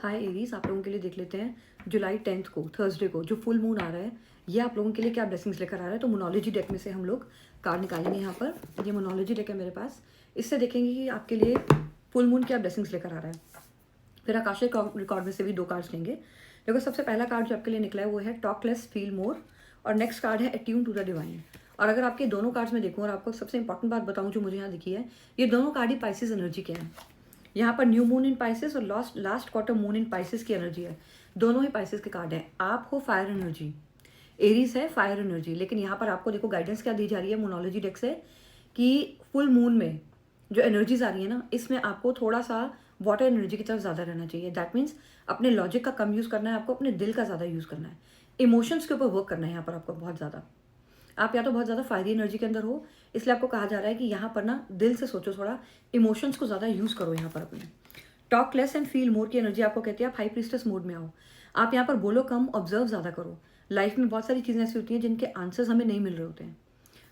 हाय Aries, आप लोगों के लिए देख लेते हैं जुलाई 10th को, थर्सडे को जो फुल मून आ रहा है ये आप लोगों के लिए क्या ब्लेसिंग्स लेकर आ रहा है। तो मोनोलॉजी डेक में से हम लोग कार्ड निकालेंगे। यहाँ पर ये मोनोलॉजी डेक है मेरे पास, इससे देखेंगे कि आपके लिए फुल मून क्या ब्लेसिंग्स लेकर आ रहा है। फिर आकाशिक रिकॉर्ड में से भी 2 कार्ड्स लेंगे। देखो, सबसे पहला कार्ड जो आपके लिए निकला है वो है टॉक लेस फील मोर, और नेक्स्ट कार्ड है अट्यून टू द डिवाइन। और अगर आपके दोनों कार्ड्स में देखूँ और आपको सबसे इंपॉर्टेंट बात बताऊँ जो मुझे यहाँ दिखी है, ये दोनों कार्ड ही पाइसेस एनर्जी के हैं। यहाँ पर न्यू मून इन पाइसेस और last quarter moon in Pisces की एनर्जी है। दोनों ही पाइसेस के कार्ड है। आप हो फायर एनर्जी, एरीज है फायर एनर्जी, लेकिन यहाँ पर आपको देखो गाइडेंस क्या दी जा रही है मोनोलॉजी डेक से कि फुल मून में जो एनर्जीज आ रही है ना, इसमें आपको थोड़ा सा वाटर एनर्जी की तरफ ज़्यादा रहना चाहिए। दैट मीन्स अपने लॉजिक का कम यूज़ करना है, आपको अपने दिल का ज़्यादा यूज़ करना है, इमोशंस के ऊपर वर्क करना है यहाँ पर आपको बहुत ज़्यादा। आप या तो बहुत ज़्यादा फायरी एनर्जी के अंदर हो, इसलिए आपको कहा जा रहा है कि यहाँ पर ना दिल से सोचो, थोड़ा इमोशंस को ज़्यादा यूज़ करो यहाँ पर अपने। टॉक लेस एंड फील मोर की एनर्जी आपको कहती है आप हाई प्रीस्टेस मोड में आओ। आप यहाँ पर बोलो कम, ऑब्जर्व ज़्यादा करो। लाइफ में बहुत सारी चीज़ें ऐसी होती हैं जिनके आंसर्स हमें नहीं मिल रहे होते हैं,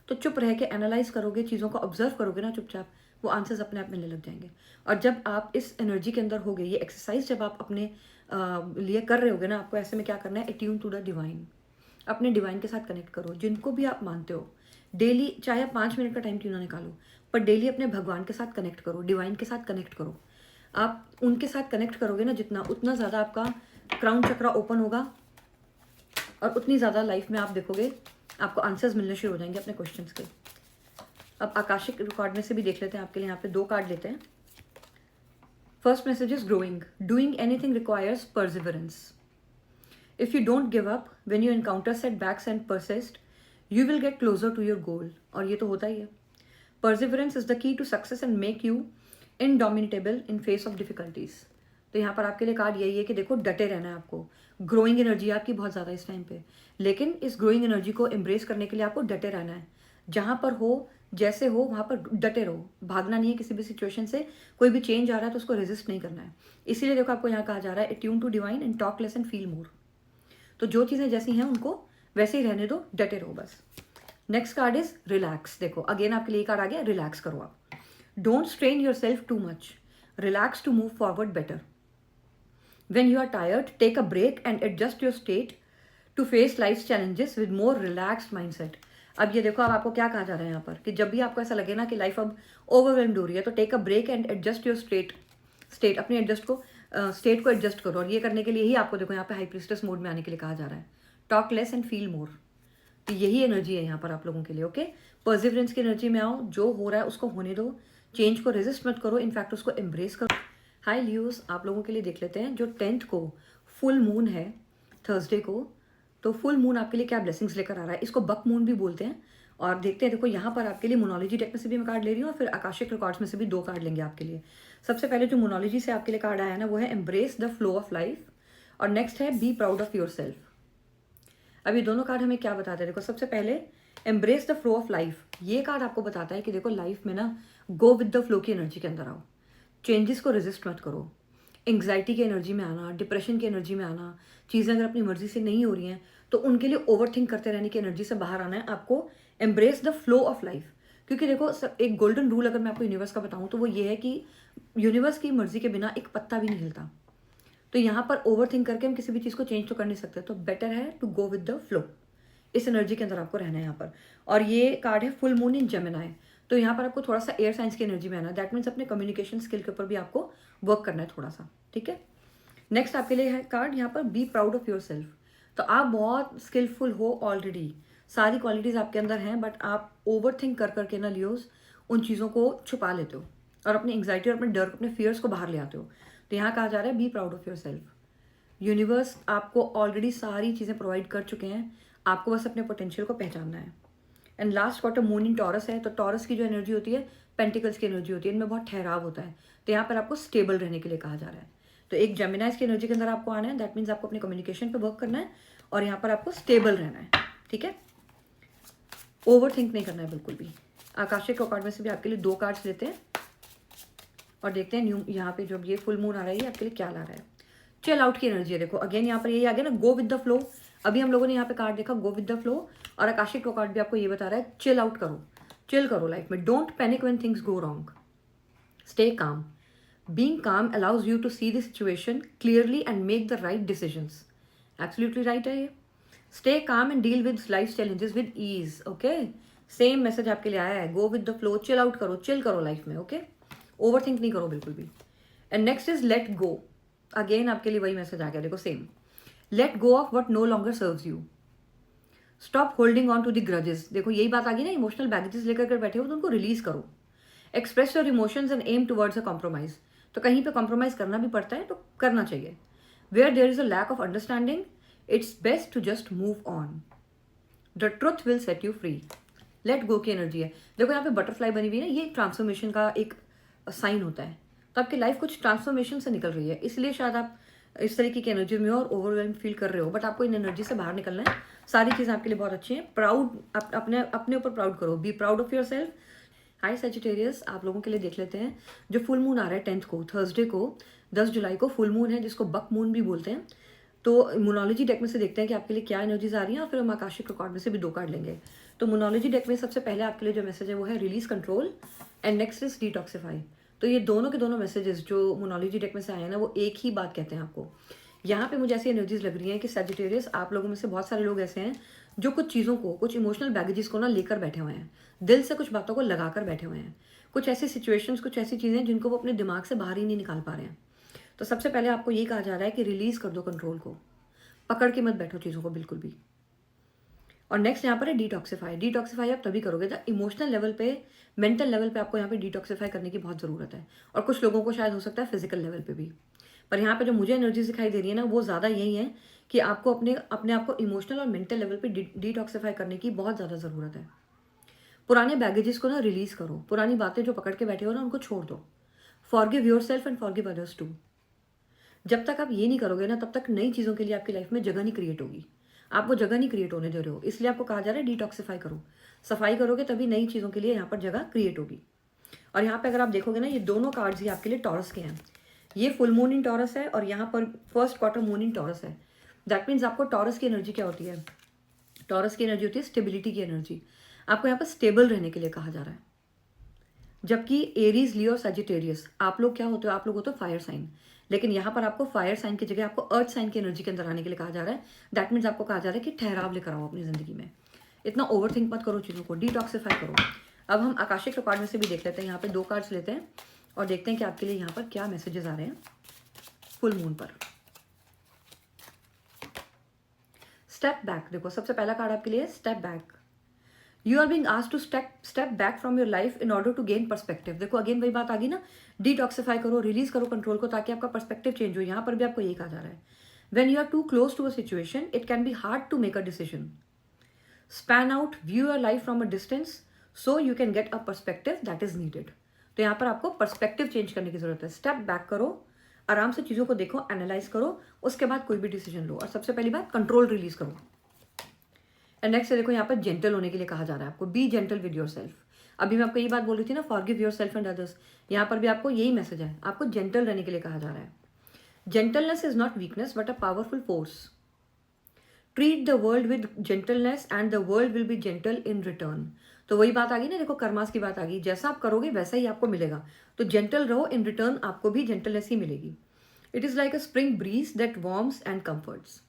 तो चुप रह के एनालाइज करोगे, चीज़ों को ऑब्जर्व करोगे ना चुपचाप, वो आंसर्स अपने आप मिलने लग जाएंगे। और जब आप इस एनर्जी के अंदर होगे, ये एक्सरसाइज जब आप अपने लिए कर रहे होगे ना, आपको ऐसे में क्या करना है, अट्यून टू द डिवाइन। अपने डिवाइन के साथ कनेक्ट करो, जिनको भी आप मानते हो। डेली चाहे आप 5 मिनट का टाइम क्यों ना निकालो, पर डेली अपने भगवान के साथ कनेक्ट करो, डिवाइन के साथ कनेक्ट करो। आप उनके साथ कनेक्ट करोगे ना जितना, उतना ज़्यादा आपका क्राउन चक्रा ओपन होगा और उतनी ज़्यादा लाइफ में आप देखोगे आपको आंसर्स मिलने शुरू हो जाएंगे अपने क्वेश्चंस के। अब आकाशिक रिकॉर्ड में से भी देख लेते हैं आपके लिए। यहाँ पे 2 कार्ड लेते हैं। First message is growing, doing anything requires perseverance. If you don't give up when you encounter setbacks and persist, you will get closer to your goal. और ये तो होता ही है। Perseverance is the key to success and make you indomitable in face of difficulties. तो यहाँ पर आपके लिए कार्ड यही है कि देखो, डटे रहना है आपको। ग्रोइंग एनर्जी आपकी बहुत ज़्यादा इस टाइम पे, लेकिन इस ग्रोइंग एनर्जी को एम्ब्रेस करने के लिए आपको डटे रहना है। जहाँ पर हो, जैसे हो, वहाँ पर डटे रहो। भागना नहीं है किसी भी सिचुएशन से। कोई भी चेंज आ रहा है तो उसको रेजिस्ट नहीं करना है। इसीलिए देखो, आपको यहाँ कहा जा रहा है attune to divine and talk less and feel more. तो जो चीज़ें जैसी हैं उनको वैसे ही रहने दो, डटे रहो बस। Next card is relax. देखो अगेन आपके लिए कार्ड आ गया, रिलैक्स करो आप। Don't strain yourself too much, relax to move forward better. When you are tired, take a break and adjust your state to face life challenges with more relaxed mindset. अब ये देखो, अब आपको क्या कहा जा रहा है यहाँ पर कि जब भी आपको ऐसा लगे ना कि लाइफ अब ओवरवेल्म्ड हो रही है, तो take a break and adjust your state अपने स्टेट को एडजस्ट करो। और ये करने के लिए ही आपको देखो यहाँ पे हाई प्रीस्टेस मोड में आने के लिए कहा जा रहा है। Talk less and feel more, तो यही एनर्जी है यहाँ पर आप लोगों के लिए। ओके, परसिवरेंस की एनर्जी में आओ, जो हो रहा है उसको होने दो, चेंज को रेजिस्ट मत करो, इनफैक्ट उसको एम्ब्रेस करो। हाई लियोस, आप लोगों के लिए देख लेते हैं जो 10th को फुल मून है, थर्सडे को। तो फुल मून आपके लिए क्या ब्लेसिंग्स लेकर आ रहा है, इसको बक मून भी बोलते हैं। और देखते हैं, देखो यहाँ पर आपके लिए मोनोलॉजी डेक में से भी मैं कार्ड ले रही हूँ और फिर आकाशिक रिकॉर्ड्स में से भी 2 कार्ड लेंगे आपके लिए। सबसे पहले जो मोनोलॉजी से आपके लिए कार्ड आया है ना, वो है embrace the flow of life, और नेक्स्ट है be proud of your self. अब ये दोनों कार्ड हमें क्या बताते हैं, देखो सबसे पहले embrace the flow of life, ये कार्ड आपको बताता है कि देखो लाइफ में ना गो विद द फ्लो की एनर्जी के अंदर आओ, चेंजेस को रेजिस्ट मत करो। एंग्जाइटी की एनर्जी में आना, डिप्रेशन की एनर्जी में आना, चीज़ें अगर अपनी मर्जी से नहीं हो रही हैं तो उनके लिए ओवर थिंक करते रहने की एनर्जी से बाहर आना है आपको। Embrace the flow of life, क्योंकि देखो एक गोल्डन रूल अगर मैं आपको यूनिवर्स का बताऊं तो वो ये है कि यूनिवर्स की मर्जी के बिना एक पत्ता भी नहीं हिलता। तो यहाँ पर ओवर थिंक करके हम किसी भी चीज़ को चेंज तो कर नहीं सकते, तो बेटर है to go with the flow. इस एनर्जी के अंदर आपको रहना है यहाँ पर। और ये कार्ड है फुल मून इन जेमिनी, तो यहाँ पर आपको थोड़ा सा एयर साइंस की एनर्जी में आना है। दैट मीन्स अपने कम्युनिकेशन स्किल के ऊपर भी आपको वर्क करना है थोड़ा सा, ठीक है। नेक्स्ट आपके लिए है कार्ड यहाँ पर be proud of your self. तो आप बहुत स्किलफुल हो ऑलरेडी, सारी क्वालिटीज़ आपके अंदर हैं, बट आप ओवर थिंक कर करके ना लियोस उन चीज़ों को छुपा लेते हो और अपनी एंग्जाइटी और अपने डर, अपने फियर्स को बाहर ले आते हो। तो यहाँ कहा जा रहा है be proud of your self. Universe आपको ऑलरेडी सारी चीज़ें प्रोवाइड कर चुके हैं, आपको बस अपने पोटेंशियल को पहचानना है। And last quarter moon in taurus है, तो टॉरस की जो एनर्जी होती है पेंटिकल्स की एनर्जी होती है, इनमें बहुत ठहराव होता है। तो यहाँ पर आपको स्टेबल रहने के लिए कहा जा रहा है। तो एक जेमिनाइज की एनर्जी के अंदर आपको आना है, दैट मीन्स आपको अपने कम्युनिकेशन पे वर्क करना है और यहाँ पर आपको स्टेबल रहना है, ठीक है। ओवर थिंक नहीं करना है बिल्कुल भी। आकाशिक कार्ड में से भी आपके लिए 2 कार्ड्स लेते हैं और देखते हैं न्यू यहाँ पे जो ये फुल मून आ रहा है आपके लिए क्या ला रहा है। चिल आउट की एनर्जी है। देखो अगेन यहाँ पर यही आ गया ना, गो विद द फ्लो। अभी हम लोगों ने यहाँ पे कार्ड देखा गो विद द फ्लो, और आकाशिक कार्ड भी आपको ये बता रहा है चिल आउट करो, चिल करो लाइफ में। Don't panic when things go wrong, stay calm, Being calm allows you to see the situation clearly and make the right decisions. Absolutely right है ये. Stay calm and deal with life's challenges with ease. Okay? Same message आपके लिए आया है. Go with the flow, chill out करो, chill करो life में. Okay, overthink नहीं करो बिल्कुल भी. And next is let go. Again आपके लिए वही मैसेज आ गया. देखो same. Let go of what no longer serves you. Stop holding on to the grudges. देखो यही बात आ गई ना, इमोशनल बैगेजेस लेकर कर बैठे हो तो उनको रिलीज करो. Express your emotions and aim towards a compromise. तो कहीं पे कॉम्प्रोमाइज करना भी पड़ता है तो करना चाहिए. Where there is a lack of understanding, it's best to just move on. The truth will set you free. Let go की एनर्जी है. देखो यहाँ पे बटरफ्लाई बनी हुई है ना, ये ट्रांसफॉर्मेशन का एक साइन होता है. तो आपकी लाइफ कुछ ट्रांसफॉर्मेशन से निकल रही है, इसलिए शायद आप इस तरीके की एनर्जी में और ओवरवेल्म फील कर रहे हो. बट आपको इन एनर्जी से बाहर निकलना है. सारी चीज़ें आपके लिए बहुत अच्छी हैं. प्राउड, अपने ऊपर प्राउड करो. Be proud of your self. High Sagittarius, आप लोगों के लिए देख लेते हैं जो फुल मून आ रहा है 10th को, थर्सडे को, 10 जुलाई को फुल मून है, जिसको बक मून भी बोलते हैं. तो मोनोलॉजी डेक में से देखते हैं कि आपके लिए क्या एनर्जीज आ रही हैं और फिर हम आकाशिक रिकॉर्ड में से भी 2 कार्ड लेंगे. तो मोनोलॉजी डेक में सबसे पहले आपके लिए जो मैसेज है वो है release control and next is detoxify. तो ये दोनों के दोनों मैसेजेस जो मोनोलॉजी डेक में से आए हैं ना, वो एक ही बात कहते हैं आपको. यहाँ पे मुझे ऐसी एनर्जीज लग रही हैं कि सजिटेरियस, आप लोगों में से बहुत सारे लोग ऐसे हैं जो कुछ चीज़ों को, कुछ इमोशनल बैगेजेस को ना लेकर बैठे हुए हैं. दिल से कुछ बातों को लगा कर बैठे हुए हैं. कुछ ऐसी सिचुएशंस, कुछ ऐसी चीज़ें जिनको वो अपने दिमाग से बाहर ही नहीं निकाल पा रहे हैं. तो सबसे पहले आपको ये कहा जा रहा है कि रिलीज कर दो कंट्रोल को. पकड़ के मत बैठो चीज़ों को बिल्कुल भी. और नेक्स्ट यहाँ पर है डिटॉक्सिफाई. डिटॉक्सिफाई आप तभी करोगे जब इमोशनल लेवल पे, मेंटल लेवल पे आपको यहाँ पे डिटॉक्सिफाई करने की बहुत ज़रूरत है. और कुछ लोगों को शायद हो सकता है फिजिकल लेवल पे भी. पर यहाँ पे जो मुझे एनर्जी दिखाई दे रही है ना, वो ज़्यादा यही है कि आपको अपने आप को इमोशनल और मेंटल लेवल पे डिटॉक्सिफाई करने की बहुत ज़्यादा ज़रूरत है. पुराने बैगेजेस को ना रिलीज करो. पुरानी बातें जो पकड़ के बैठे हो ना, उनको छोड़ दो. Forgive yourself and forgive others too. जब तक आप ये नहीं करोगे ना, तब तक नई चीज़ों के लिए आपकी लाइफ में जगह नहीं क्रिएट होगी. आप वो जगह नहीं क्रिएट होने दे रहे हो, इसलिए आपको कहा जा रहा है डिटॉक्सिफाई करो. सफाई करोगे तभी नई चीज़ों के लिए यहाँ पर जगह क्रिएट होगी. और यहाँ पे अगर आप देखोगे ना, ये दोनों कार्ड्स ही आपके लिए टॉरस के हैं. ये फुल मून इन टॉरस है और यहाँ पर first quarter moon in taurus है. दैट मीन्स आपको टॉरस की एनर्जी क्या होती है? टॉरस की एनर्जी होती है स्टेबिलिटी की एनर्जी. आपको यहाँ पर स्टेबल रहने के लिए कहा जा रहा है. जबकि एरीज, लियो और सजिटेरियस, आप लोग क्या होते हो? आप लोग होते हो फायर साइन. लेकिन यहाँ पर आपको फायर साइन की जगह आपको अर्थ साइन की एनर्जी के अंदर आने के लिए कहा जा रहा है. दैट मीन्स आपको कहा जा रहा है कि ठहराव लेकर आओ अपनी जिंदगी में. इतना ओवर थिंक मत करो चीज़ों को, डिटॉक्सिफाई करो. अब हम आकाशिक रिकॉर्ड में से भी देख लेते हैं. यहाँ पे 2 कार्ड्स लेते हैं और देखते हैं कि आपके लिए यहाँ पर क्या मैसेजेस आ रहे हैं फुल मून पर. Step back. देखो सबसे पहला कार्ड आपके लिए step back. You are being asked to step back from your life in order to gain perspective. देखो अगेन वही बात आ गई ना, डिटॉक्सिफाई करो, रिलीज करो कंट्रोल को, ताकि आपका पर्सपेक्टिव चेंज हो. यहाँ पर भी आपको यही कहा जा रहा है. When you are too close to a situation, it can be hard to make a decision. Span out, view your life from a distance so you can get a perspective that is needed. तो यहाँ पर आपको perspective change करने की जरूरत है. Step back करो, आराम से चीज़ों को देखो, एनालाइज करो, उसके बाद कोई भी डिसीजन लो. और सबसे पहली बात, कंट्रोल रिलीज करो. एंड नेक्स्ट देखो यहाँ पर जेंटल होने के लिए कहा जा रहा है आपको. B gentle with your self. अभी मैं आपको ये बात बोल रही थी ना, forgive yourself and others. यहाँ पर भी आपको यही मैसेज है, आपको जेंटल रहने के लिए कहा जा रहा है. Gentleness is not weakness but a powerful force. Treat the world with gentleness and the world will be gentle in return. तो वही बात आ गई ना, देखो कर्मास की बात आ गई. जैसा आप करोगे वैसा ही आपको मिलेगा. तो जेंटल रहो, इन रिटर्न आपको भी जेंटलनेस ही मिलेगी. It is like a spring breeze that warms and comforts.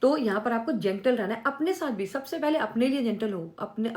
तो यहाँ पर आपको जेंटल रहना है अपने साथ भी. सबसे पहले अपने लिए जेंटल हो, अपने